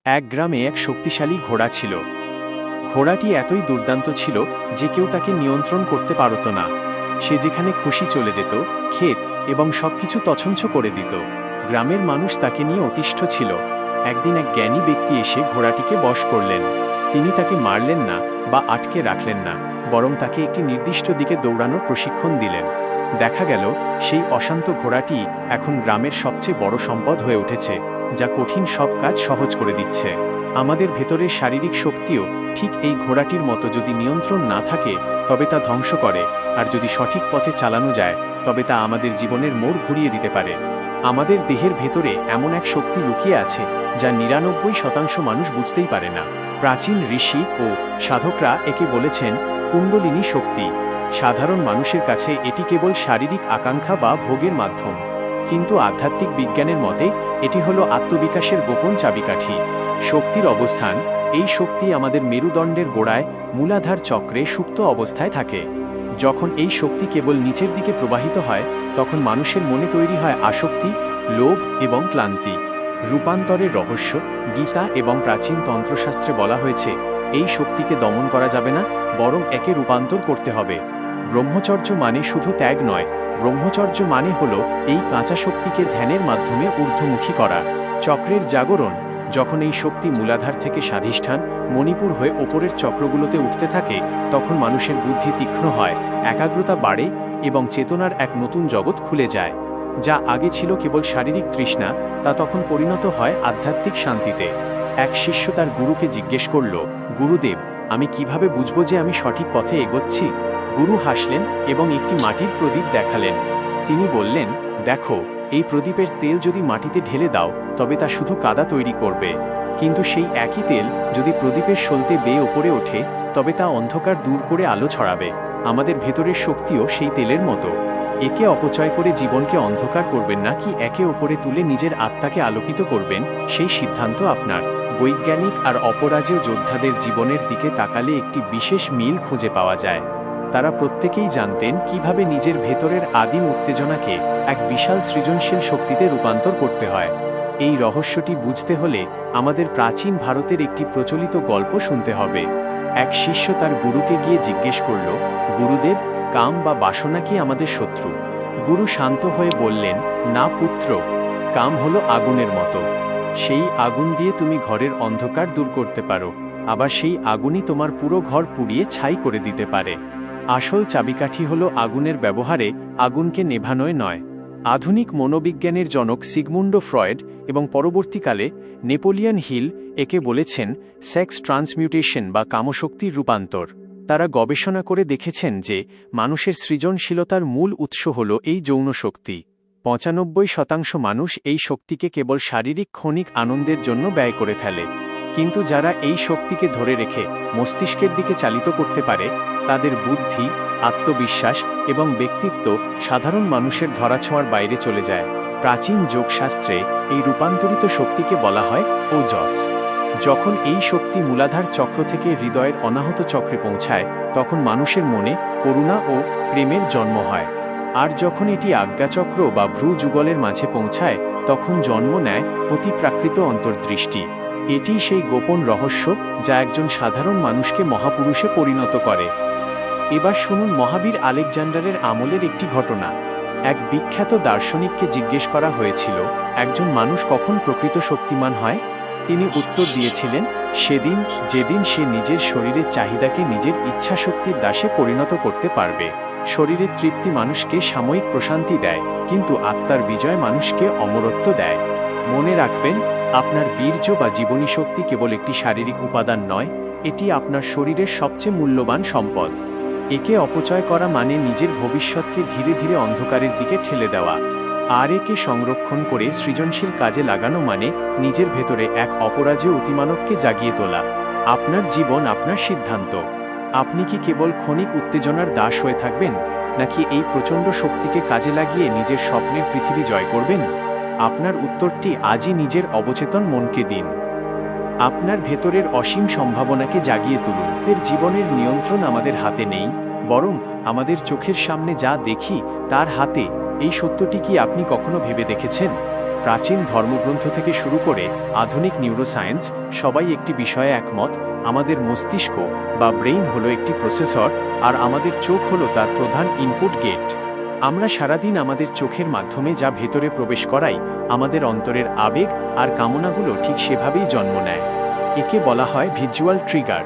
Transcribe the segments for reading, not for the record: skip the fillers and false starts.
এক গ্রামে এক শক্তিশালী ঘোড়া ছিল। ঘোড়াটি এতই দুর্দান্ত ছিল যে কেউ তাকে নিয়ন্ত্রণ করতে পারত না। সে যেখানে খুশি চলে যেত, ক্ষেত এবং সবকিছু তছনছ করে দিত। গ্রামের মানুষ তাকে নিয়ে অতিষ্ঠ ছিল। একদিন এক জ্ঞানী ব্যক্তি এসে ঘোড়াটিকে বশ করলেন। তিনি তাকে মারলেন না বা আটকে রাখলেন না, বরং তাকে একটি নির্দিষ্ট দিকে দৌড়ানোর প্রশিক্ষণ দিলেন। দেখা গেল সেই অশান্ত ঘোড়াটি এখন গ্রামের সবচেয়ে বড় সম্পদ হয়ে উঠেছে, যা কঠিন সব কাজ সহজ করে দিচ্ছে। আমাদের ভেতরের শারীরিক শক্তিও ঠিক এই ঘোড়াটির মতো, যদি নিয়ন্ত্রণ না থাকে তবে তা ধ্বংস করে, আর যদি সঠিক পথে চালানো যায় তবে তা আমাদের জীবনের মোড় ঘুরিয়ে দিতে পারে। আমাদের দেহের ভেতরে এমন এক শক্তি লুকিয়ে আছে যা ৯৯% মানুষ বুঝতেই পারে না। প্রাচীন ঋষি ও সাধকরা একে বলেছেন কুণ্ডলিনী শক্তি। সাধারণ মানুষের কাছে এটি কেবল শারীরিক আকাঙ্ক্ষা বা ভোগের মাধ্যম, কিন্তু আধ্যাত্মিক বিজ্ঞানের মতে এটি হলো আত্মবিকাশের গোপন চাবিকাঠি। শক্তির অবস্থান: এই শক্তি আমাদের মেরুদণ্ডের গোড়ায় মূলাধার চক্রে সুপ্ত অবস্থায় থাকে। যখন এই শক্তি কেবল নিচের দিকে প্রবাহিত হয়, তখন মানুষের মনে তৈরি হয় আসক্তি, লোভ এবং ক্লান্তি। রূপান্তরের রহস্য: গীতা এবং প্রাচীন তন্ত্রশাস্ত্রে বলা হয়েছে এই শক্তিকে দমন করা যাবে না, বরং একে রূপান্তর করতে হবে। ব্রহ্মচর্য মানে শুধু ত্যাগ নয়, ব্রহ্মচর্য মানে হলো এই কাঁচা শক্তিকে ধ্যানের মাধ্যমে ঊর্ধ্বমুখী করা। চক্রের জাগরণ: যখন এই শক্তি মূলাধার থেকে স্বাধিষ্ঠান, মণিপুর হয়ে ওপরের চক্রগুলোতে উঠতে থাকে, তখন মানুষের বুদ্ধি তীক্ষ্ণ হয়, একাগ্রতা বাড়ে এবং চেতনার এক নতুন জগৎ খুলে যায়। যা আগে ছিল কেবল শারীরিক তৃষ্ণা, তা তখন পরিণত হয় আধ্যাত্মিক শান্তিতে। এক শিষ্য তার গুরুকে জিজ্ঞেস করল, গুরুদেব, আমি কিভাবে বুঝব যে আমি সঠিক পথে এগোচ্ছি? গুরু হাসলেন এবং একটি মাটির প্রদীপ দেখালেন। তিনি বললেন, দেখো, এই প্রদীপের তেল যদি মাটিতে ঢেলে দাও তবে তা শুধু কাদা তৈরি করবে, কিন্তু সেই একই তেল যদি প্রদীপের সলতে বেয়ে ওপরে ওঠে তবে তা অন্ধকার দূর করে আলো ছড়াবে। আমাদের ভেতরের শক্তিও সেই তেলের মতো। একে অপচয় করে জীবনকে অন্ধকার করবেন না, কি একে ওপরে তুলে নিজের আত্মাকে আলোকিত করবেন, সেই সিদ্ধান্ত আপনার। বৈজ্ঞানিক আর অপরাজেয় যোদ্ধাদের জীবনের দিকে তাকালে একটি বিশেষ মিল খুঁজে পাওয়া যায়। তারা প্রত্যেকেই জানতেন কিভাবে নিজের ভেতরের আদিম উত্তেজনাকে এক বিশাল সৃজনশীল শক্তিতে রূপান্তর করতে হয়। এই রহস্যটি বুঝতে হলে আমাদের প্রাচীন ভারতের একটি প্রচলিত গল্প শুনতে হবে। এক শিষ্য তার গুরুকে গিয়ে জিজ্ঞেস করল, গুরুদেব, কাম বা বাসনা কি আমাদের শত্রু? গুরু শান্ত হয়ে বললেন, না পুত্র, কাম হলো আগুনের মতো। সেই আগুন দিয়ে তুমি ঘরের অন্ধকার দূর করতে পারো, আবার সেই আগুনই তোমার পুরো ঘর পুড়িয়ে ছাই করে দিতে পারে। আসল চাবিকাঠি হলো আগুনের ব্যবহারে, আগুনকে নেভানোয় নয়। আধুনিক মনোবিজ্ঞানের জনক সিগমুন্ডো ফ্রয়েড এবং পরবর্তীকালে নেপোলিয়ন হিল একে বলেছেন সেক্স ট্রান্সমিউটেশন বা কামশক্তির রূপান্তর। তারা গবেষণা করে দেখেছেন যে মানুষের সৃজনশীলতার মূল উৎস হল এই যৌন শক্তি। ৯৫% মানুষ এই শক্তিকে কেবল শারীরিক ক্ষণিক আনন্দের জন্য ব্যয় করে ফেলে, কিন্তু যারা এই শক্তিকে ধরে রেখে মস্তিষ্কের দিকে চালিত করতে পারে, তাদের বুদ্ধি, আত্মবিশ্বাস এবং ব্যক্তিত্ব সাধারণ মানুষের ধরাছোঁয়ার বাইরে চলে যায়। প্রাচীন যোগশাস্ত্রে এই রূপান্তরিত শক্তিকে বলা হয় ওজস। যখন এই শক্তি মূলাধার চক্র থেকে হৃদয়ের অনাহত চক্রে পৌঁছায়, তখন মানুষের মনে করুণা ও প্রেমের জন্ম হয়। আর যখন এটি আজ্ঞাচক্র বা ভ্রু যুগলের মাঝে পৌঁছায়, তখন জন্ম নেয় অতিপ্রাকৃত অন্তর্দৃষ্টি। এটি সেই গোপন রহস্য যা একজন সাধারণ মানুষকে মহাপুরুষে পরিণত করে। এবার শুনুন মহাবীর আলেকজান্ডারের আমলের একটি ঘটনা। এক বিখ্যাত দার্শনিককে জিজ্ঞেস করা হয়েছিল, একজন মানুষ কখন প্রকৃত শক্তিমান হয়? তিনি উত্তর দিয়েছিলেন, সেদিন যেদিন সে নিজের শরীরের চাহিদাকে নিজের ইচ্ছাশক্তির দাসে পরিণত করতে পারবে। শরীরের তৃপ্তি মানুষকে সাময়িক প্রশান্তি দেয়, কিন্তু আত্মার বিজয় মানুষকে অমরত্ব দেয়। মনে রাখবেন, আপনার বীর্য বা জীবনী শক্তি কেবল একটি শারীরিক উপাদান নয়, এটি আপনার শরীরের সবচেয়ে মূল্যবান সম্পদ। একে অপচয় করা মানে নিজের ভবিষ্যৎকে ধীরে ধীরে অন্ধকারের দিকে ঠেলে দেওয়া। আর একে সংরক্ষণ করে সৃজনশীল কাজে লাগানো মানে নিজের ভেতরে এক অপরাজেয় অতিমানবকে জাগিয়ে তোলা। আপনার জীবন আপনার সিদ্ধান্ত। আপনি কি কেবল ক্ষণিক উত্তেজনার দাস হয়ে থাকবেন, নাকি এই প্রচণ্ড শক্তিকে কাজে লাগিয়ে নিজের স্বপ্নের পৃথিবী জয় করবেন? আপনার উত্তরটি আজই নিজের অবচেতন মনকে দিন। আপনার ভেতরের অসীম সম্ভাবনাকে জাগিয়ে তুলুন। এর জীবনের নিয়ন্ত্রণ আমাদের হাতে নেই, বরং আমাদের চোখের সামনে যা দেখি তার হাতে। এই সত্যটি কি আপনি কখনো ভেবে দেখেছেন? প্রাচীন ধর্মগ্রন্থ থেকে শুরু করে আধুনিক নিউরোসায়েন্স সবাই একটি বিষয়ে একমত, আমাদের মস্তিষ্ক বা ব্রেইন হলো একটি প্রসেসর, আর আমাদের চোখ হলো তার প্রধান ইনপুট গেট। আমরা সারাদিন আমাদের চোখের মাধ্যমে যা ভেতরে প্রবেশ করাই, আমাদের অন্তরের আবেগ আর কামনাগুলো ঠিক সেভাবেই জন্ম নেয়। একে বলা হয় ভিজুয়াল ট্রিগার।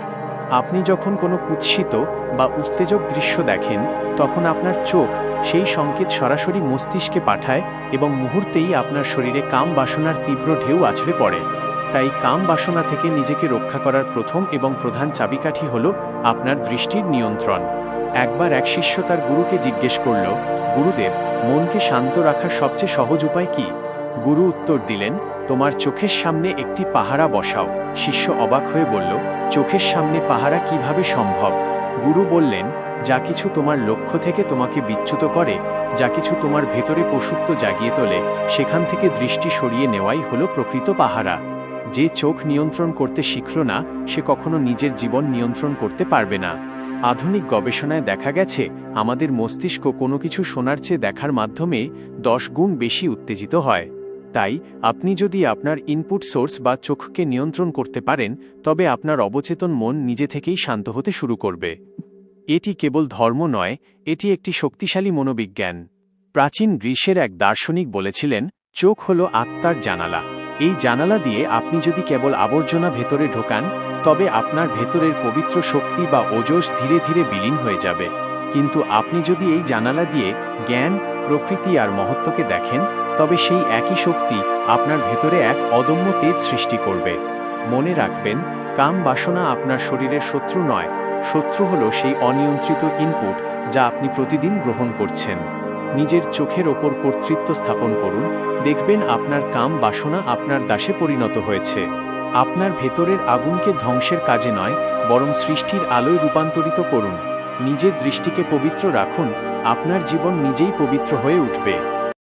আপনি যখন কোনো কুৎসিত বা উত্তেজক দৃশ্য দেখেন, তখন আপনার চোখ সেই সংকেত সরাসরি মস্তিষ্কে পাঠায় এবং মুহূর্তেই আপনার শরীরে কাম বাসনার তীব্র ঢেউ আছড়ে পড়ে। তাই কাম বাসনা থেকে নিজেকে রক্ষা করার প্রথম এবং প্রধান চাবিকাঠি হল আপনার দৃষ্টির নিয়ন্ত্রণ। একবার এক শিষ্য তার গুরুকে জিজ্ঞেস করল, গুরুদেব, মনকে শান্ত রাখার সবচেয়ে সহজ উপায় কি? গুরু উত্তর দিলেন, তোমার চোখের সামনে একটি পাহারা বসাও। শিষ্য অবাক হয়ে বলল, চোখের সামনে পাহারা কিভাবে সম্ভব? গুরু বললেন, যা কিছু তোমার লক্ষ্য থেকে তোমাকে বিচ্যুত করে, যা কিছু তোমার ভেতরে পশুত্ব জাগিয়ে তোলে, সেখান থেকে দৃষ্টি সরিয়ে নেওয়াই হলো প্রকৃত পাহারা। যে চোখ নিয়ন্ত্রণ করতে শিখল না, সে কখনো নিজের জীবন নিয়ন্ত্রণ করতে পারবে না। আধুনিক গবেষণায় দেখা গেছে, আমাদের মস্তিষ্ক কোনো কিছু শোনার চেয়ে দেখার মাধ্যমে 10 গুণ বেশি উত্তেজিত হয়। তাই আপনি যদি আপনার ইনপুট সোর্স বা চোখকে নিয়ন্ত্রণ করতে পারেন, তবে আপনার অবচেতন মন নিজে থেকেই শান্ত হতে শুরু করবে। এটি কেবল ধর্ম নয়, এটি একটি শক্তিশালী মনোবিজ্ঞান। প্রাচীন গ্রীসের এক দার্শনিক বলেছিলেন, চোখ হলো আত্মার জানালা। এই জানালা দিয়ে আপনি যদি কেবল আবর্জনা ভেতরে ঢোকান, তবে আপনার ভেতরের পবিত্র শক্তি বা ওজস ধীরে ধীরে বিলীন হয়ে যাবে। কিন্তু আপনি যদি এই জানালা দিয়ে জ্ঞান, প্রকৃতি আর মহত্বকে দেখেন, তবে সেই একই শক্তি আপনার ভেতরে এক অদম্য তেজ সৃষ্টি করবে। মনে রাখবেন, কাম বাসনা আপনার শরীরের শত্রু নয়, শত্রু হলো সেই অনিয়ন্ত্রিত ইনপুট যা আপনি প্রতিদিন গ্রহণ করছেন। নিজের চোখের ওপর কর্তৃত্ব স্থাপন করুন, দেখবেন আপনার কাম বাসনা আপনার দাসে পরিণত হয়েছে। আপনার ভেতরের আগুনকে ধ্বংসের কাজে নয়, বরং সৃষ্টির আলোয় রূপান্তরিত করুন। নিজের দৃষ্টিকে পবিত্র রাখুন, আপনার জীবন নিজেই পবিত্র হয়ে উঠবে।